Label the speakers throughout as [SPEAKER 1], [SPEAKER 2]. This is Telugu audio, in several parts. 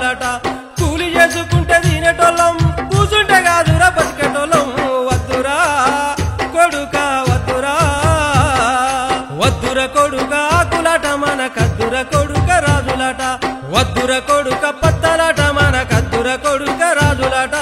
[SPEAKER 1] రాజులట కూలి చేసుకుంటే తినేటోళ్ళం కూసుంటే కాదురా బతికేటోళ్ళం వద్దురా కొడుక వద్దురా వద్దుర కొడుక ఆకులాట మన కద్దుర కొడుక రాజులట వద్దుర కొడుక పత్తలాట మన కద్దుర కొడుక రాజులట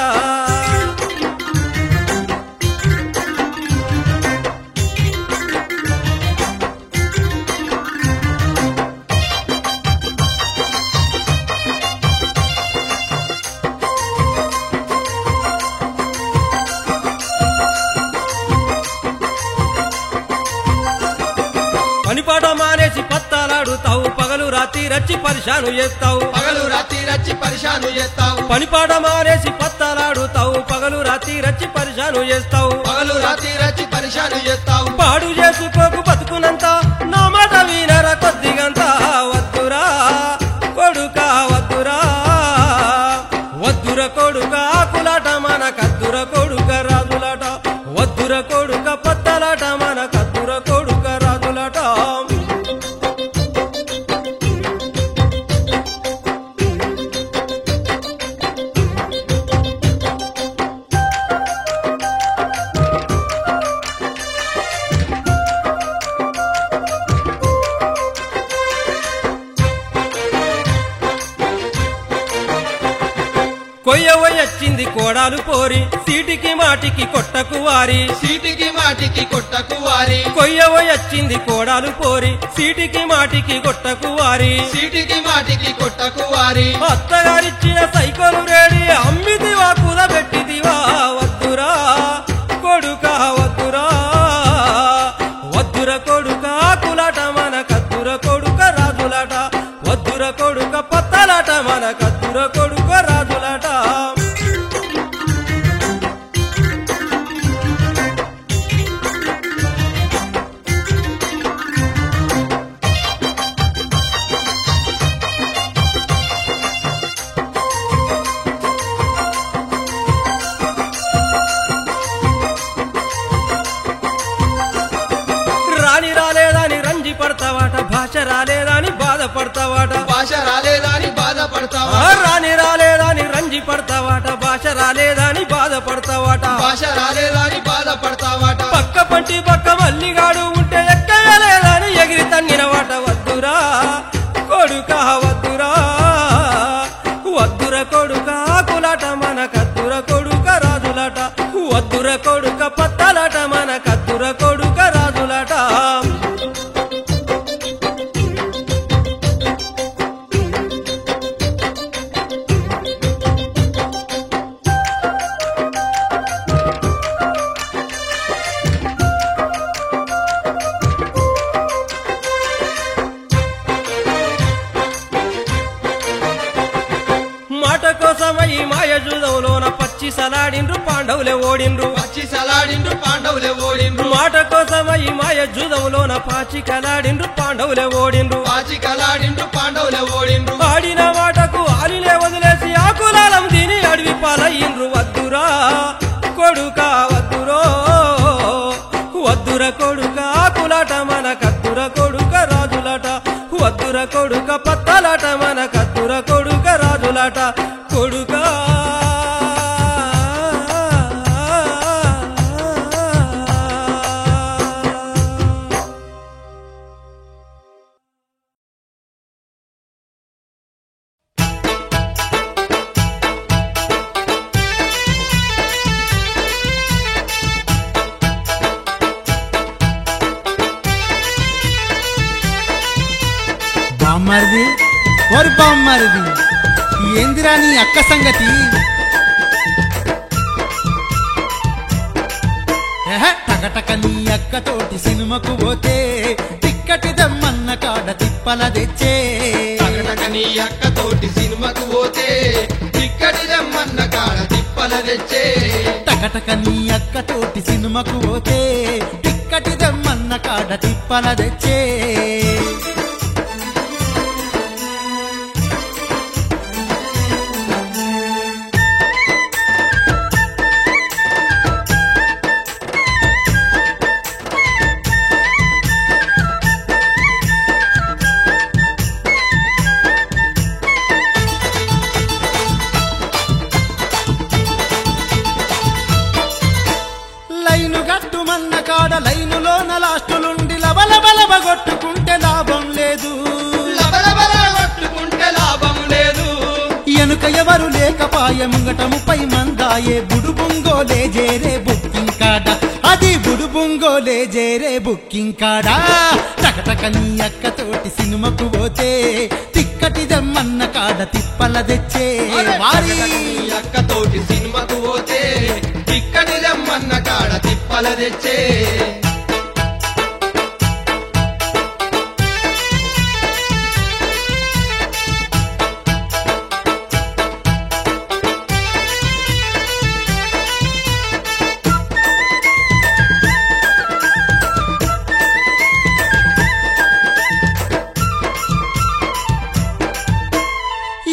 [SPEAKER 1] పనిపాట మానేసి పత్తాలాడుతావు పగలు రాత్రి రచ్చి పరిశాను చేస్తావు
[SPEAKER 2] పగలు రాత్రి రచ్చి పరిశాను చేస్తావు
[SPEAKER 1] పనిపాట మానేసి పత్తాలాడుతావు పగలు రాత్రి రచ్చి పరిశాను చేస్తావు
[SPEAKER 2] పగలు రాత్రి రచ్చి పరిశాను చేస్తావు
[SPEAKER 1] పాడు చేసుకోకు బతుకునంత నా మాట వినర కొద్దిగంత వద్దురా కొడుక వద్దురా వద్దుర కొడుక ఆకులాట మన కద్దుర కొడుక రాజులాట వద్దుర కొడుక పత్తలాట మన కద్దుర కొడుక రాజులాట కొయ్యవచ్చింది కోడాలు పోరి సీటికి మాటికి కొట్టకు వారి
[SPEAKER 2] సీటికి మాటికి కొట్టకు వారి
[SPEAKER 1] కొయ్యవచ్చింది కోడాలు పోరి సీటికి మాటికి కొట్టకు వారి
[SPEAKER 2] సీటికి మాటికి కొట్టకు వారి
[SPEAKER 1] అత్తగారిచ్చిన సైకోలు రేడి అమ్మిదివా కూదబెట్టిదివా వద్దురా కొడుక వద్దురా వద్దుర కొడుక ఆకులాట మన కద్దుర కొడుక రాజులాట వద్దుర కొడుక పత్తలాట మన కద్దుర కొడుక రాజులాట రాని రాలేదని రంజి పడతావాట భాష రాలేదని బాధపడతావాట
[SPEAKER 2] భాష రాలేదని బాధపడతావా
[SPEAKER 1] రాని రాలేదని రంజి పడతావాట భాష రాలేదని బాధపడతావాట
[SPEAKER 2] భాష రాలేదని బాధపడతావాట
[SPEAKER 1] పక్క పంటి పక్క మల్లిగాడు ఉంటే ఎక్కలేదని ఎగిరి తన్నినవాట వద్దురా కొడుక వద్దురా వద్దుర కొడుక ఆకులాట మన కద్దుర కొడుక రాజులాట వద్దుర కొడుక పత్తలాట మన కద్దుర కొడుక రాజులాట మాట కోసమై మాయ జూదంలోన పచ్చి సలాడిండ్రు పాండవులే ఓడిండ్రు
[SPEAKER 2] వచ్చి సలాడిండ్రు పాండవులే ఓడిండ్రు
[SPEAKER 1] మాట కోసమై మాయ జూదంలోన పాచి కలాడిండ్రు పాండవులే ఓడిండ్రు
[SPEAKER 2] పాచి కలాడిండ్రు పాండవులే ఓడిండ్రు
[SPEAKER 1] ఆడిన మాటకు ఆలిలే వదిలేసి ఆకులాలం తిని అడవి పాలయ్యిండ్రు వద్దురా కొడుక వద్దురో వద్దుర కొడుక ఆకులాట మన కద్దుర కొడుక రాజులాట వద్దుర కొడుక పత్తలాట మన కద్దుర కొడుక రాజులాట కొడుక
[SPEAKER 3] బామ్మరిది ఓరి బామ్మరిది ఏందిరా నీ అక్క సంగతి టకటక నీ అక్కతోటి సినిమాకు పోతే టిక్కటి దమ్మన్న కాడ తిప్పల తెచ్చే
[SPEAKER 2] టకటక నీ అక్కతోటి సినిమాకు పోతే ఇక్కడి రమ్మన్న కాడ తిప్పల తెచ్చే
[SPEAKER 3] టకటక నీ అక్కతోటి సినిమాకు పోతే టిక్కటి దమ్మన్న కాడ తిప్పల తెచ్చే కొట్టుకుంటే లాభం లేదు,
[SPEAKER 2] లబలబల కొట్టుకుంటే లాభం లేదు.
[SPEAKER 3] ఎనుక ఎవరు లేకపాయ ముంగట 30 మందాయే బుడుబుంగోలే జేరే బుక్కింగ్ కాడ, అది బుడుబుంగోలే జేరే బుక్కింగ్ కాడా. టకటక నీ అక్కతోటి సినిమాకు పోతే తిక్కటి దమ్మన్న కాడ తిప్పల తెచ్చే వారి.
[SPEAKER 2] నీ అక్కతోటి సినిమాకు పోతే ఇక్కడి రమ్మన్న కాడ తిప్పల తెచ్చే.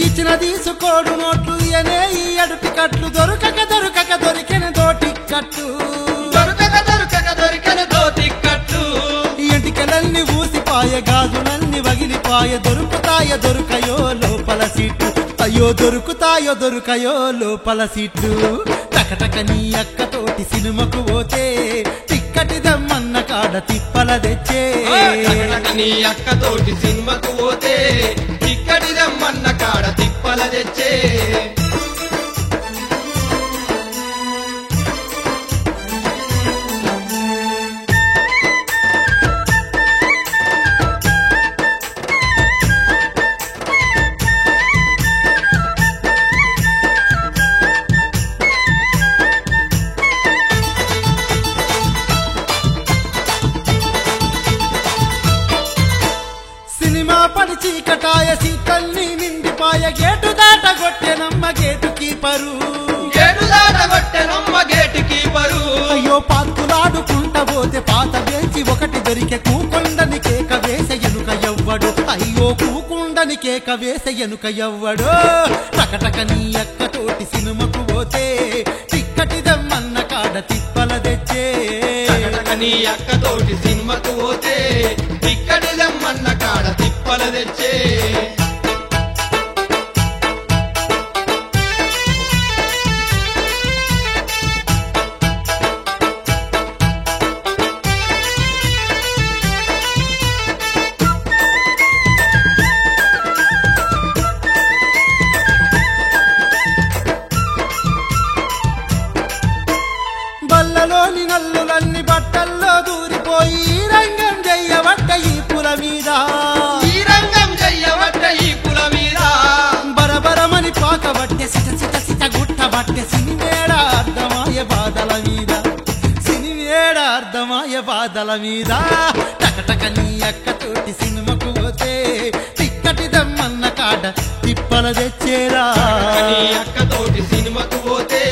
[SPEAKER 3] ఇచ్చిన తీసుకోడు నోట్లు ఇయనే ఈ అడుటి కట్లు, దొరకక దొరకక దొరికిన దోటి కట్టు,
[SPEAKER 2] దొరకక దొరకక దొరికిన దోటి కట్టు.
[SPEAKER 3] ఎంటికలన్నీ ఊసిపాయ గాజులన్నీ వగిలిపాయ, దొరుకుతాయ దొరకయో లోపల సీటు, అయ్యో దొరుకుతాయో దొరకయో లోపల సీటు. టకటక నీ అక్కతోటి సినిమాకు పోతే తిక్కటి దమ్మన్న కాడ తిప్పల తెచ్చే.
[SPEAKER 2] టకటక నీ అక్కతోటి సినిమాకు పోతే ఇక్కడి రమ్మన్న కాడ తిప్పల తెచ్చే.
[SPEAKER 3] సినిమా పడి చీకటాయ సీతల్ని నిండిపాయ, గేటు దాట గొట్టెనమ్మ గేటు కీపరు,
[SPEAKER 2] గేటు దాట కొట్టెనమ్మ గేటు కీపరు.
[SPEAKER 3] అయ్యో పాత్తులాడుకుంట పోతే పాత బెంచి ఒకటి దొరికే, కూకొండని కేక వేసే ఎనుక ఎవ్వడు, అయ్యో కూకుండని కేక వేసే ఎనుక ఎవ్వడు. టకటక నీ అక్కతోటి సినిమాకు పోతే తిక్కటి దమ్మన్న కాడ తిప్పల తెచ్చే.
[SPEAKER 2] టకటక నీ అక్కతోటి సినిమాకు పోతే ఇక్కడి రమ్మన్న కాడ తిప్పల తెచ్చే.
[SPEAKER 3] బల్లలోని నల్లులన్నీ బట్టల్లో దూరిపోయి ఈ రంగం చెయ్యబట్ట ఈ పుల మీద,
[SPEAKER 2] ఈ రంగం చెయ్యబట్ట ఈ పుల మీద.
[SPEAKER 3] బరబరమని పాకబట్టే సిట సిట సిట గుట్టబట్టే, సినిమేడ అర్ధమాయ బాధల మీద, సినిమేడ అర్ధమాయ బాధల మీద. టకటక నీ అక్కతోటి సినిమాకు పోతే తిక్కటి దమ్మన్న కాడ తిప్పల తెచ్చేరా.
[SPEAKER 2] నీ అక్కతోటి సినిమాకు పోతే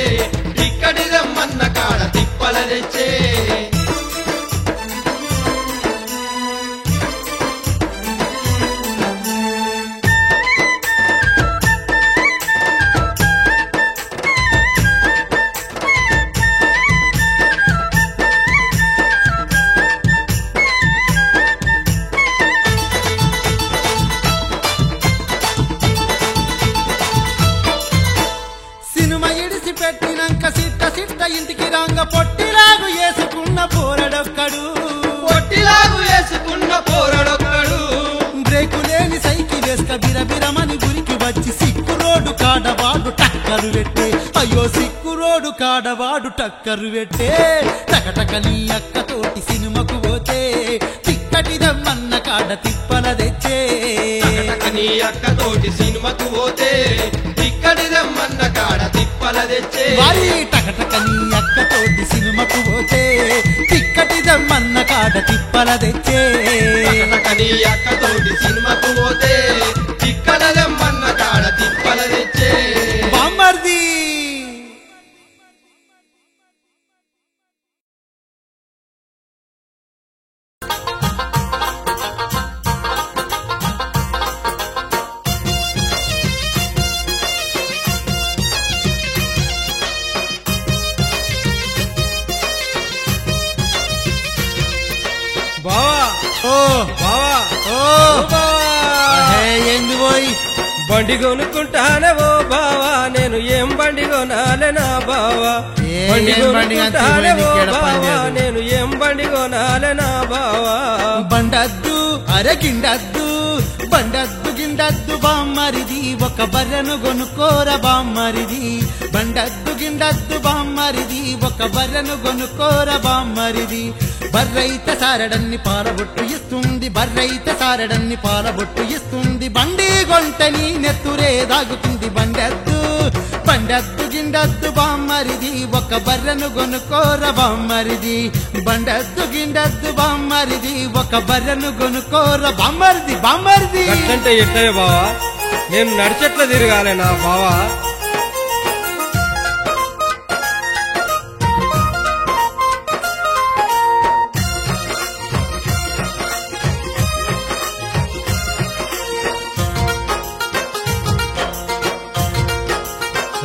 [SPEAKER 2] ఇక్కడి రమ్మన్న కాడ తిప్పల తెచ్చే.
[SPEAKER 3] సినిమా ఇడిసి పెట్టినాక సిట్ట సిట్ట ఇంటికి రాంగ పొట్టిలాగు వేసుకున్న పోరడొక్కడు,
[SPEAKER 2] పొట్టిలాగు వేసుకున్న పోరడొక్కడు.
[SPEAKER 3] బ్రేకు లేని సైకిల్ వేసుక బిరబిరమని గురికి వచ్చి సిక్కు రోడ్డు కాడవాడు టక్కరు పెట్టే, అయ్యో సిక్కు రోడ్డు కాడవాడు టక్కరు పెట్టే. టకటక నీ అక్కతోటి సినిమాకు పోతే తిక్కటి దమ్మన్న కాడ తిప్పల తెచ్చే.
[SPEAKER 2] టకటక నీ అక్కతోటి సినిమాకు పోతే ఇక్కడి రమ్మన్న కాడ తిప్పల తెచ్చే.
[SPEAKER 3] వారి టకటక నీ అక్కతోటి సినిమాకు పోతే తిక్కటి దమ్మన్న కాడ తిప్పల తెచ్చే.
[SPEAKER 2] టకటక నీ అక్కతోటి సినిమాకు పోతే ఇక్కడి రమ్మన్న కాడ తిప్పల తెచ్చే.
[SPEAKER 3] బామ్మర్ది
[SPEAKER 1] బావా
[SPEAKER 3] ఓ
[SPEAKER 1] బావా
[SPEAKER 3] ఓ
[SPEAKER 1] ఓ బావా
[SPEAKER 3] ఏంది పోయి
[SPEAKER 1] బండి కొనుక్కుంటానే ఓ బావా నేను ఏం బండి కొనాలే నా బావా
[SPEAKER 3] ఏ
[SPEAKER 1] బండి
[SPEAKER 3] ఏం బండి
[SPEAKER 1] కొనుక్కుంటానే
[SPEAKER 3] అంతే
[SPEAKER 1] ఓ
[SPEAKER 3] నీకేడ పని
[SPEAKER 1] బావా
[SPEAKER 3] లేదు.
[SPEAKER 1] నేను ఏం బండి కొనాలే నా బావా
[SPEAKER 3] బండద్దు అరే గిండద్దు బండద్దు గిండద్దు బామ్మరిది ఒక బర్రెను కొనుక్కోర బామ్మరిది బండద్దు గిండద్దు బామ్మరిది ఒక బర్రెను కొనుక్కోర బామ్మరిది బర్రైతే సారడన్ని పాలబొట్టు ఇస్తుంది బర్రైతే సారడన్ని పాలబొట్టు ఇస్తుంది బండి గొంటని నెత్తురే దాగుతుంది బండద్దు బండద్దు గిండద్దు బామ్మరిది ఒక బర్రెను కొనుక్కోర బామ్మరిది బండద్దు గిండద్దు బామ్మరిది ఒక బర్రెను కొనుక్కోర బామ్మరిది బామ్మరిది
[SPEAKER 1] అట్లంటే ఎట్లయ్య బావా నేను నడిచెట్ల తిరగాలి నా బావా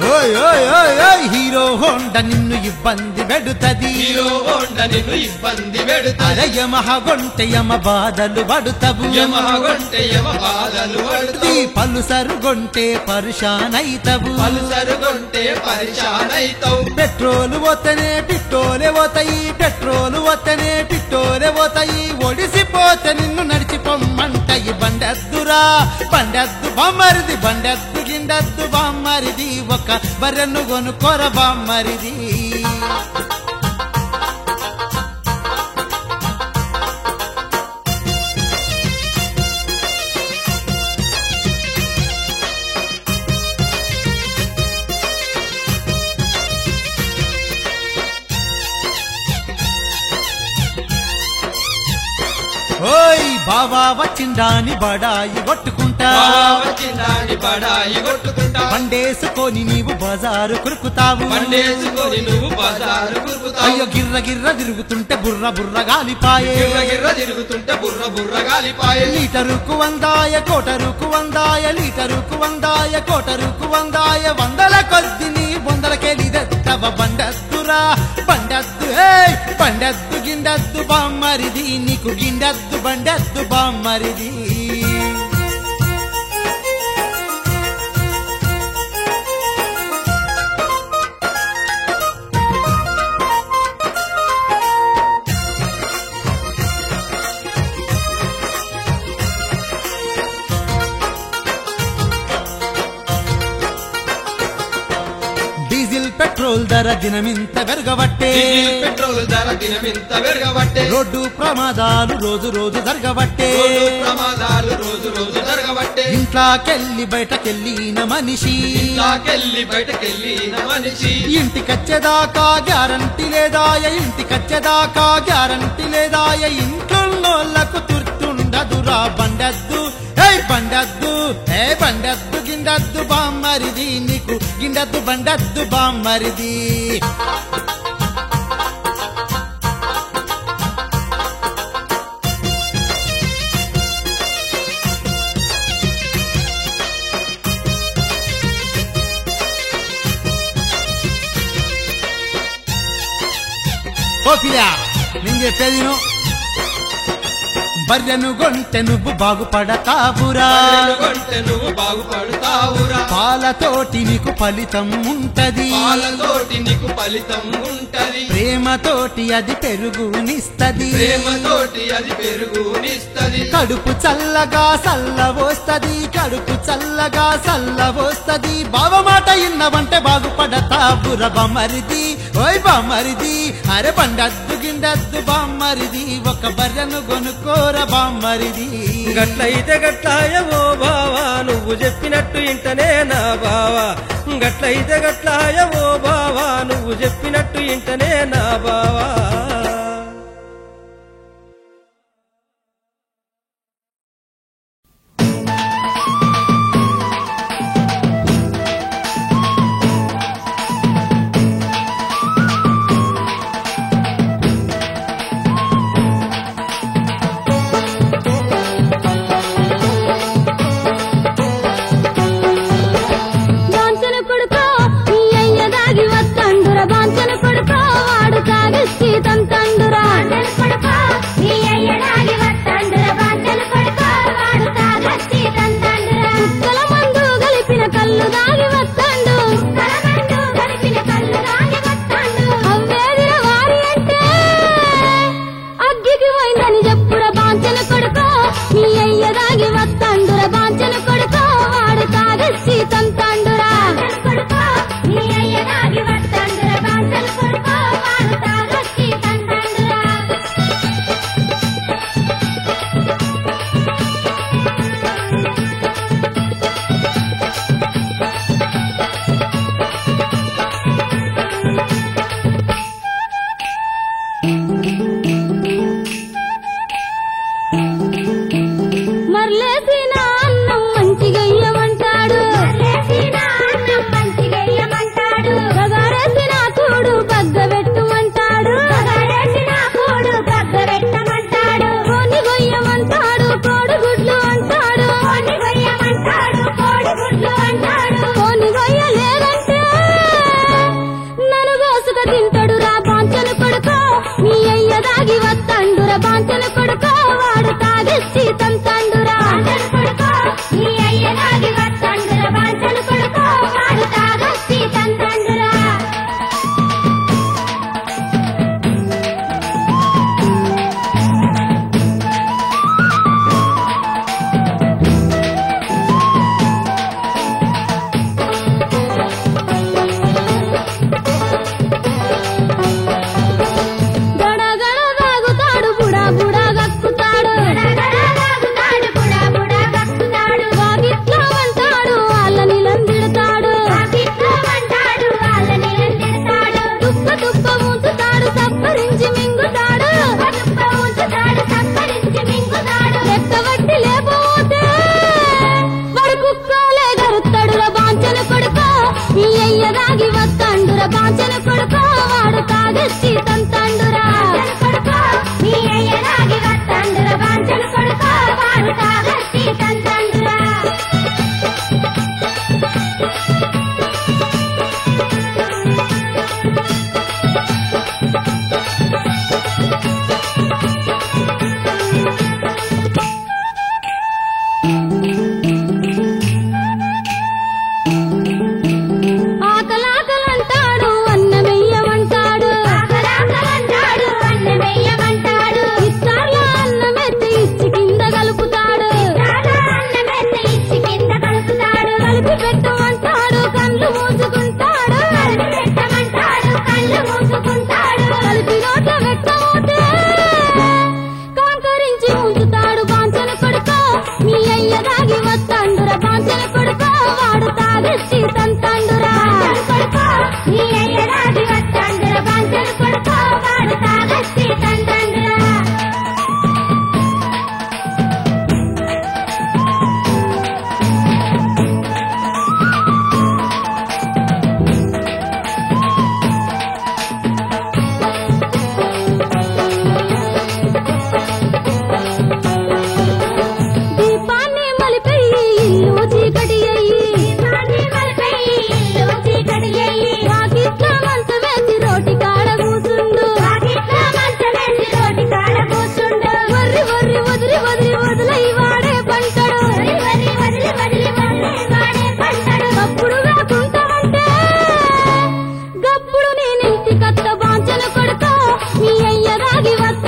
[SPEAKER 3] ఓయ్ ఓయ్ ఓయ్ ఓయ్ హీరో హోండా నిన్ను ఇబ్బంది పెడుతది
[SPEAKER 2] హీరో హోండా నిన్ను ఇబ్బంది పెడుతుంది
[SPEAKER 3] అరే యమహ గొంటె యమ బాధలు పడుతవు
[SPEAKER 2] యమగొంటే యమ బాధలు పడుతుంది
[SPEAKER 3] పలుసరు గొంటే పరుషానైతవు
[SPEAKER 2] పలుసరుగొంటే పరిశానైతావు
[SPEAKER 3] పెట్రోలు పోతేనే పిట్టోలే పోతాయి పెట్రోలు పోతేనే పిట్టోలే పోతాయి ఒడిసిపోతే నిన్ను నడిచిపోమ్మంటాయి బండద్దురా బండద్దు బామ్మరిది బండద్దు గిండద్దు బామ్మరిది ఒక బర్రెను కొనుక్కోర బామ్మరిది ఓయ్ బావా వచ్చిండాని బడాయి కొట్టుకుంటా
[SPEAKER 2] వచ్చిందాని పడాయి కొట్టుకుంటా
[SPEAKER 3] పండేసుకొని నీవు బజారు కురుకుతావు
[SPEAKER 2] పండేసుకొని నువ్వు బజారు కురుకుతావు
[SPEAKER 3] అయ్యో గిర్ర గిర్ర తిరుగుతుంటే బుర్ర బుర్ర గాలిపాయే
[SPEAKER 2] గిర్ర గిర్ర తిరుగుతుంటే బుర్ర బుర్ర గాలిపాయే
[SPEAKER 3] లీటరుకు వందాయ కోటరుకు వందాయ లీటరుకు వందాయ కోటరుకు వందాయ వందల కొద్ది నీ వందలకెలిదెత్తవ బండద్దురా బండద్దు ఏయ్ బండద్దు గిండద్దు బామ్మరిది నీకు గిండద్దు బండద్దు బామ్మరిది డీజిల్ పెట్రోల్ ధర దినమింత పెరగబట్టే
[SPEAKER 2] డీజిల్ పెట్రోల్ ధర దినమింత పెరగబట్టే
[SPEAKER 3] రోడ్డు ప్రమాదాలు రోజు రోజు జరగబట్టే
[SPEAKER 2] రోడ్డు ప్రమాదాలు రోజు రోజు జరగబట్టే
[SPEAKER 3] ఇంట్లోకెళ్ళి బయటకెళ్ళిన మనిషి
[SPEAKER 2] ఇంట్లోకెళ్ళి బయటకెళ్ళిన మనిషి
[SPEAKER 3] ఇంటికొచ్చేదాకా గ్యారంటీ లేదాయ ఇంటికొచ్చేదాకా గ్యారంటీ లేదాయ ఇంట్లోళ్ళకు తుర్తుండదురా బండద్దు ఏయ్ బండద్దు ఏ బండద్దు గిండద్దు బామ్మరిది నీకు గిండద్దు బండద్దు బామ్మరిది ఓపిలా నేను చెప్పేది నువ్వు బర్రెను గొంటె నువ్వు బాగుపడతావురా
[SPEAKER 2] కొంటే నువ్వు బాగుపడతావురా
[SPEAKER 3] పాలతోటి నీకు ఫలితం ఉంటది
[SPEAKER 2] పాలతోటి నీకు ఫలితం ఉంటది
[SPEAKER 3] ప్రేమతోటి అది పెరుగునిస్తది
[SPEAKER 2] ప్రేమతోటి అది పెరుగునిస్తది
[SPEAKER 3] కడుపు చల్లగా సల్లవోస్తది కడుపు చల్లగా సల్లవోస్తది బావ మాట ఇన్నవంటే బాగుపడతావురా బామ్మరిది ఓయ్ బామ్మరిది అరే బండద్దు గిండద్దు బామ్మరిది ఒక బర్రెను కొనుక్కోర బామ్మరిది
[SPEAKER 1] గట్లయితే గట్లాయ ఓ బావా నువ్వు చెప్పినట్టు ఇంటనే నా బావా గట్లయితే గట్లాయ ఓ బావా నువ్వు చెప్పినట్టు ఇంటనే నా బావా
[SPEAKER 4] బాంచన కొడుకో ఈ అయ్య దాగి వత్తండుర బాంచన కొడుకో వాడు తాగిచ్చి తంతండు బాంచన కొడుకో వాడు తాగెచ్చి తంతండురా కొడుకో నీ అయ్యగారి వత్తండుర బాంచన కొడుకో వాడు తాగెచ్చి తంతండురా బాంచన కొడుకో వాడు తాగెచ్చి తంతండురా కొడుకో నీ అయ్యగారి వత్తండుర బాంచన కొడుకో వాడు తాగెచ్చి తంతండురా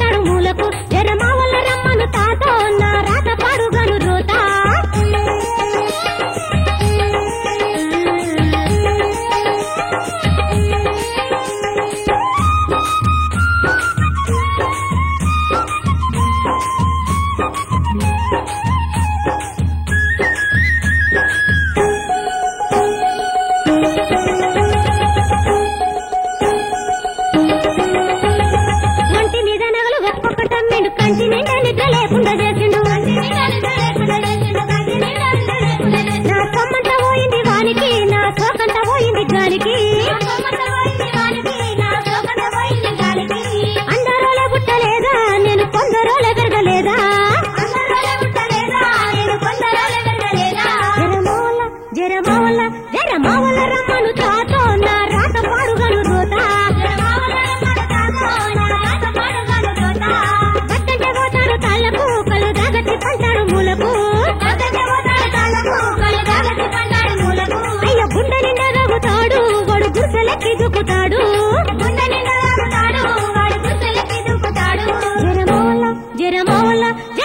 [SPEAKER 4] పంటాడు మూలకు జరమా వల్ల రమ్మను తాతో నా రాత పాడుగను రోతా కంటి నిండా నిద్ర లేకుండా చేసిండు నా సొమ్మంతా పోయింది వానికి నా సోకంతా పోయింది గాలికి అందరోలే పుట్టలేదా నేను కొందరోలే పెరగలేదా జరమావల రమ్మను తాతో నా రాత పాడుగను రోతా పంటాడు మూలకు అయ్యో గుండె నిండా రగుతాడు వాడు గుర్సెలెక్కి దుక్కుతాడు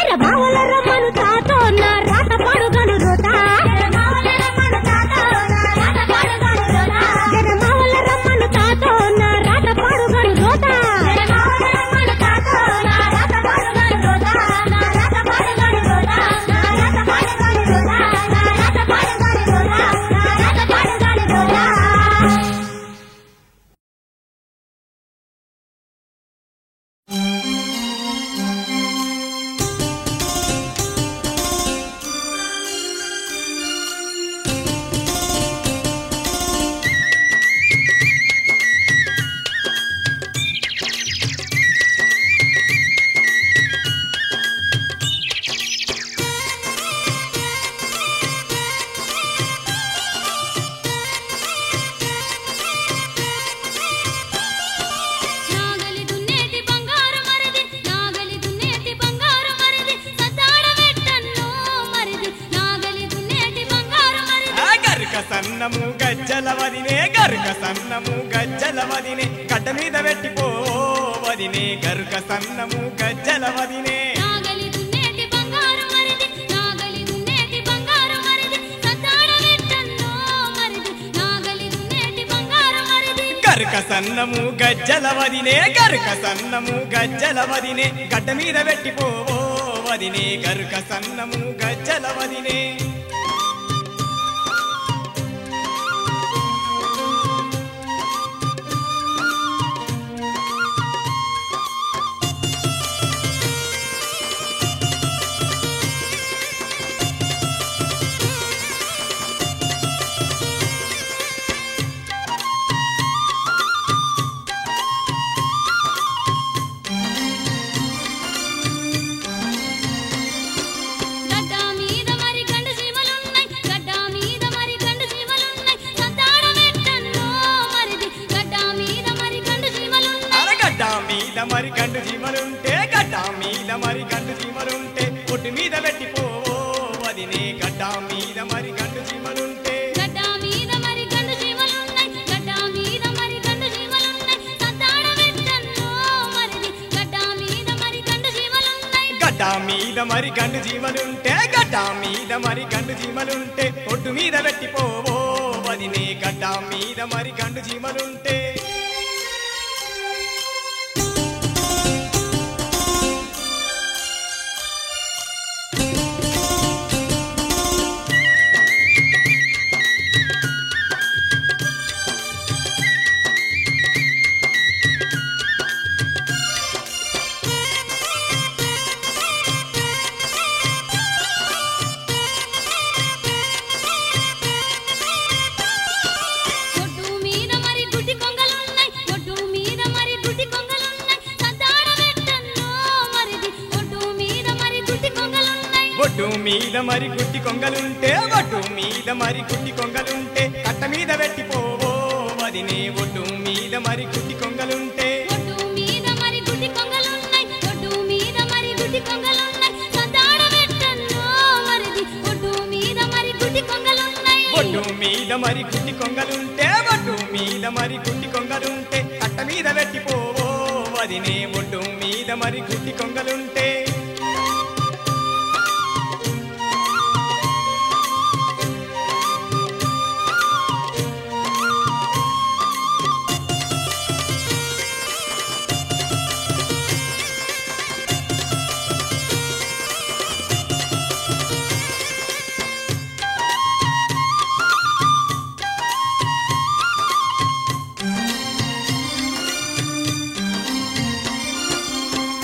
[SPEAKER 4] జరమావల రమ్మను తాతో నా రాత పాడుగను రోతా జరమావల రమ్మను తాతో నా రాత పాడుగను రోతా
[SPEAKER 5] సన్నము గజ్జలవదినే గరుక సన్నము గజ్జలవదినే కట్ట మీద పెట్టిపోవదినే గరుక సన్నము గజ్జలవదినే గరుక సన్నము గజ్జలవదినే గరుక సన్నము గజ్జలవదినే గడ్డ మీద పెట్టిపోవదినే గరుక సన్నము గజ్జలవదినే మరి గండు జీమలుంటే గడ్డ మీద మరి గండు జీమలుంటే ఒడ్డు మీద పెట్టిపోవదినే గడ్డ మీద మరి గండు జీమలుంటే
[SPEAKER 4] గడ్డ మీద మరి గండు జీమలున్నాయి గడ్డ మీద మరి గండు జీమలున్నాయి సతాడ వెట్టన్నో మరిది గడ్డ మీద మరి గండు జీమలున్నాయి
[SPEAKER 5] గడ్డ మీద మరి గండు జీమలుంటే గడ్డ మీద మరి గండు జీమలుంటే ఒడ్డు మీద పెట్టిపోవదినే గడ్డ మీద మరి గండు జీమలుంటే ఒడ్డు మీద మరి గుడ్డి కొంగలుంటే ఒడ్డు మీద మరి గుడ్డి కొంగలుంటే కట్ట మీద పెట్టిపోవదినే ఒడ్డు మీద మరి గుడ్డి కొంగలుంటే
[SPEAKER 4] ఒడ్డు మీద మరి గుడ్డి కొంగలున్నాయి ఒడ్డు మీద మరి గుడ్డి కొంగలున్నాయి సతాడ వెట్టన్నో మరిది ఒడ్డు మీద మరి గుడ్డి కొంగలున్నాయి
[SPEAKER 5] ఒడ్డు మీద మరి గుడ్డి కొంగలుంటే ఒడ్డు మీద మరి గుడ్డి కొంగలుంటే కట్ట మీద పెట్టిపోవదినే ఒడ్డు మీద మీద మరి గుడ్డి కొంగలుంటే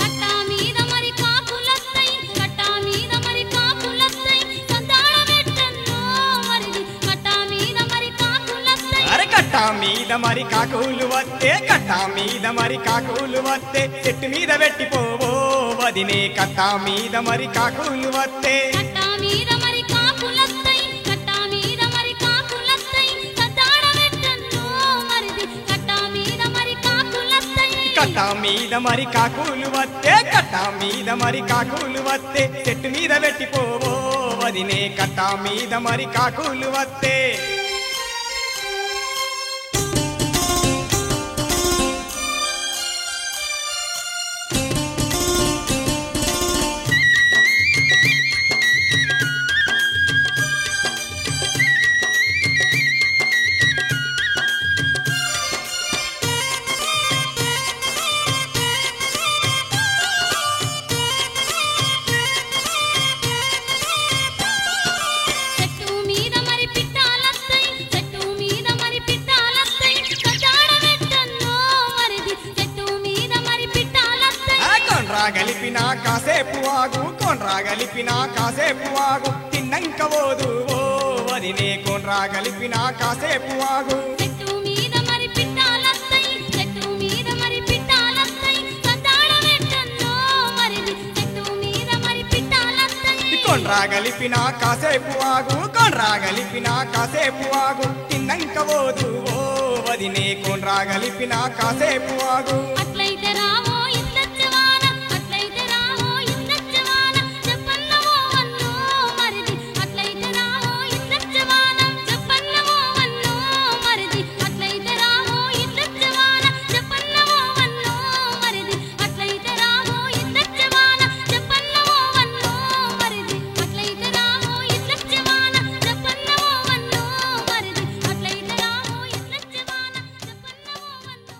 [SPEAKER 4] కట్టా మీద మరి కాకులొస్తాయి కట్టా మీద మరి కాకులొస్తాయి సంతాడ పెట్టన్నో మరిది కట్టా మీద మరి కాకులొస్తాయి
[SPEAKER 5] అరే కట్టా మీద మరి కాకులు వస్తే కట్టా మీద మరి కాకులు వస్తే చెట్టు మీద పెట్టిపోవో వదినే కట్టా మీద మరి కాకులు వస్తే
[SPEAKER 4] కట్టా మీద మరి కాకులొస్తాయి కట్టా మీద మరి కాకులొస్తాయి సంతాడ పెట్టన్నో మరిది కట్టా మీద మరి కాకులొస్తాయి
[SPEAKER 5] కట్టా మీద మరి కాకులు వస్తే కట్టా మీద మరి కాకులు వస్తే చెట్టు మీద పెట్టిపోవో వదినే కట్టా మీద మరి కాకులు వస్తే
[SPEAKER 4] చెట్టు మీద మరి పిట్టాలొస్తాయి చెట్టు మీద మరి పిట్టాలొస్తాయి సంతాడ పెట్టన్నో మరిది చెట్టు మీద మరి పిట్టాలొస్తాయి
[SPEAKER 5] కొండ్రా గలిపినా కాసేపు ఆగు కొండ్రా గలిపినా కాసేపు ఆగు తిన్నంక ఓదు ఓ వదినే కొండ్రా గలిపినా కాసేపు ఆగు
[SPEAKER 4] చెట్టు మీద మరి పిట్టాలొస్తాయి చెట్టు మీద మరి పిట్టాలొస్తాయి సంతాడ పెట్టన్నో మరిది చెట్టు మీద మరి పిట్టాలొస్తాయి
[SPEAKER 5] కొండ్రా గలిపినా కాసేపు ఆగు కొండ్రా గలిపినా కాసేపు ఆగు తిన్నంక ఓదు ఓ వదినే కొండ్రా గలిపినా కాసేపు ఆగు
[SPEAKER 4] అట్లయితే రావో ఇట్లచ్చవాన అట్లయితే రావో ఇట్లచ్చవాన చెప్పన్నవో వన్నో మరిది అట్లయితే రావో ఇట్లచ్చవాన చెప్పన్నవో వన్నో మరిది అట్లయితే రావో ఇట్లచ్చవాన చెప్పన్నవో వన్నో మరిది అట్లయితే రావో ఇట్లచ్చవాన చెప్పన్నవో వన్నో మరిది అట్లయితే రావో ఇట్లచ్చవాన చెప్పన్నవో వన్నో మరిది అట్లయితే రావో ఇట్లచ్చవాన చెప్పన్నవో వన్నో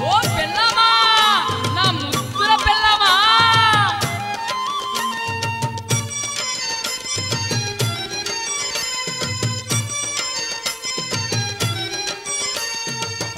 [SPEAKER 6] ఓ పెళ్ళామా నా ముద్దుల పెళ్ళామా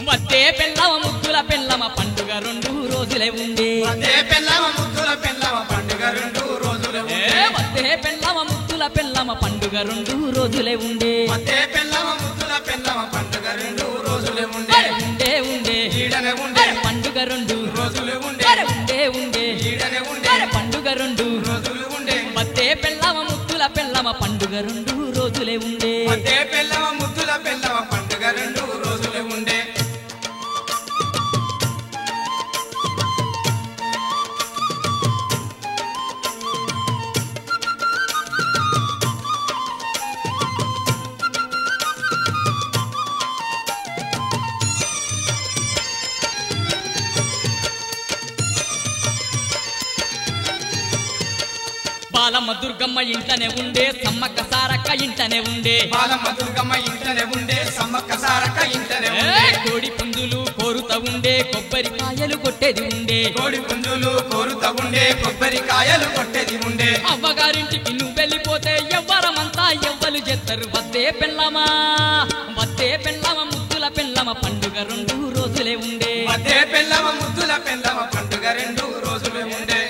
[SPEAKER 6] వద్దే పెళ్ళామ ముద్దుల పెళ్ళామ పండుగ 2 రోజులే ఉండే
[SPEAKER 2] అదే పెళ్ళామ ముద్దుల పెళ్ళామ పండుగ 2 రోజులే ఉండే.
[SPEAKER 6] వద్దే పెళ్ళామ ముద్దుల పెళ్ళామ పండుగ 2 రోజులే ఉండే
[SPEAKER 2] అదే పెళ్ళామ ముద్దుల పెళ్ళామ పండుగ 2 రోజులే ఉండే.
[SPEAKER 6] ఉండే ఉండే
[SPEAKER 2] ఈడనే ఉండే
[SPEAKER 6] పండుగ 2
[SPEAKER 2] రోజులే ఉండే.
[SPEAKER 6] ఉండే ఉండే
[SPEAKER 2] ఈడనే ఉండే
[SPEAKER 6] పండుగ 2
[SPEAKER 2] రోజులు ఉండే.
[SPEAKER 6] వద్దే పెళ్ళామ ముద్దుల పెళ్ళామ పండుగ 2 రోజులే ఉండే
[SPEAKER 2] అదే పెళ్ళామ ముద్దుల పెళ్ళామ పండుగ 2 రోజులే ఉండే.
[SPEAKER 6] బాలమ్మ దుర్గమ్మ ఇంట్లోనే ఉండే సమ్మక్క సారక్క ఇంట్లోనే ఉండే
[SPEAKER 2] బాలమ్మ దుర్గమ్మ ఇంటనే ఉండే సమ్మక్క సారక్క ఇంటనే ఉండే.
[SPEAKER 6] కోడి పుంజులు కోరుతా ఉండే కొబ్బరికాయలు కొట్టేది ఉండే
[SPEAKER 2] కోడి పుంజులు కోరుతా ఉండే కొబ్బరికాయలు కొట్టేది ఉండే.
[SPEAKER 6] అవ్వగారింటికి నువ్వు వెళ్ళిపోతే ఎవ్వరమంతా ఎవ్వలు చేస్తారు వద్దే పెళ్ళమా ముద్దుల పెళ్ళమ పండుగ 2 రోజులే ఉండే
[SPEAKER 2] అదే పెళ్ళామ ముద్దుల పెళ్ళామ పండుగ 2 రోజులే ఉండే.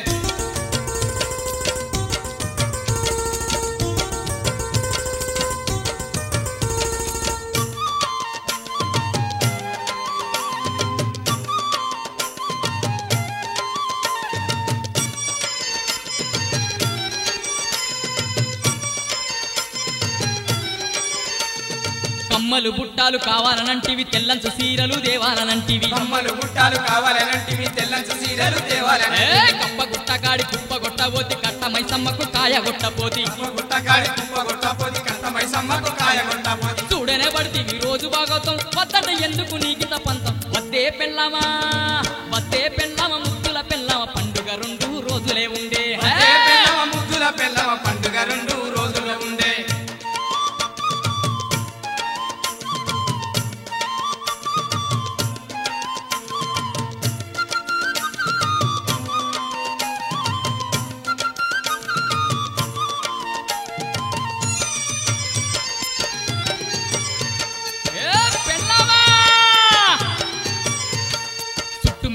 [SPEAKER 6] కమ్మలు బుట్టాలు కావాలనంటివి తెల్లంచు సీరలు దేవాలనంటివి
[SPEAKER 5] కమ్మలు గుట్టాలు కావాలనంటివి తెల్లంచు సీరలు తేవాలని
[SPEAKER 6] కప్ప గుట్టగాడి కుప్ప గొట్టబోతి కట్ట మైసమ్మకు కాయ గొట్టపోతి
[SPEAKER 5] గుట్టగాడి కుప్ప గొట్టపోతి కట్టమై సమ్మకు కాయ గొట్టపోతి
[SPEAKER 6] చూడనే పడితే రోజు భాగవతం వద్దట ఎందుకు నీకిత పంతం వద్దే పెళ్ళమా ముద్దుల పెళ్ళమ పండుగ 2 రోజులే ఉండే
[SPEAKER 5] పెళ్ళవ ముద్దుల పెళ్ళవ పండుగ 2 రోజులు ఉండే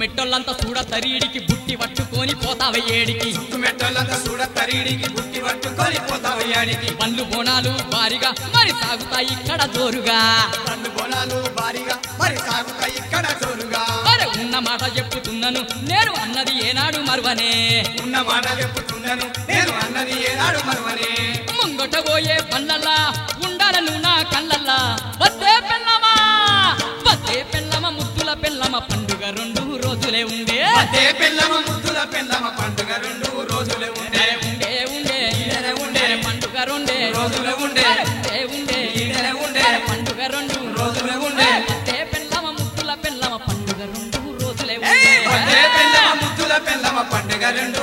[SPEAKER 6] మెట్టోళ్ళంతా చూడ తరీడికి బుట్టి పట్టుకొని పోతావ ఏడికి
[SPEAKER 5] మెట్టోళ్ళంతా చూడ తరీడికి బుట్టి పట్టుకొని పోతావ ఏడికి
[SPEAKER 6] పండ్లు బోనాలు భారీగా మరి సాగుతాయి ఇక్కడ జోరుగా
[SPEAKER 5] పండ్లు బోనాలు భారీగా మరి సాగుతాయి ఇక్కడ జోరుగా
[SPEAKER 6] అరే ఉన్న మాట చెప్పుతున్నాను నేను అన్నది ఏనాడు మరువనే
[SPEAKER 5] ఉన్న మాట చెప్పుతున్నాను నేను అన్నది ఏనాడు మరువనే
[SPEAKER 6] ముంగట పోయే పల్లల్లా ఉండాలను నా కళ్ళల్లా వద్దే పెళ్ళమ ముద్దుల పెళ్ళమ పండుగ 2 రోజులే ఉండే
[SPEAKER 5] అదే పెళ్ళమ ముద్దుల పెళ్ళమ పండుగ 2 రోజులే ఉండే
[SPEAKER 6] ఉండే పండుగ 2
[SPEAKER 5] రోజులే ఉండే
[SPEAKER 6] ఉండే పండుగ 2
[SPEAKER 5] రోజులే ఉండే
[SPEAKER 6] అదే పెళ్ళమ ముద్దుల పెళ్ళమ పండుగ 2 రోజులే
[SPEAKER 5] అదే
[SPEAKER 6] ఉండే
[SPEAKER 5] పెళ్ళమ ముద్దుల పెళ్ళమ పండుగ 2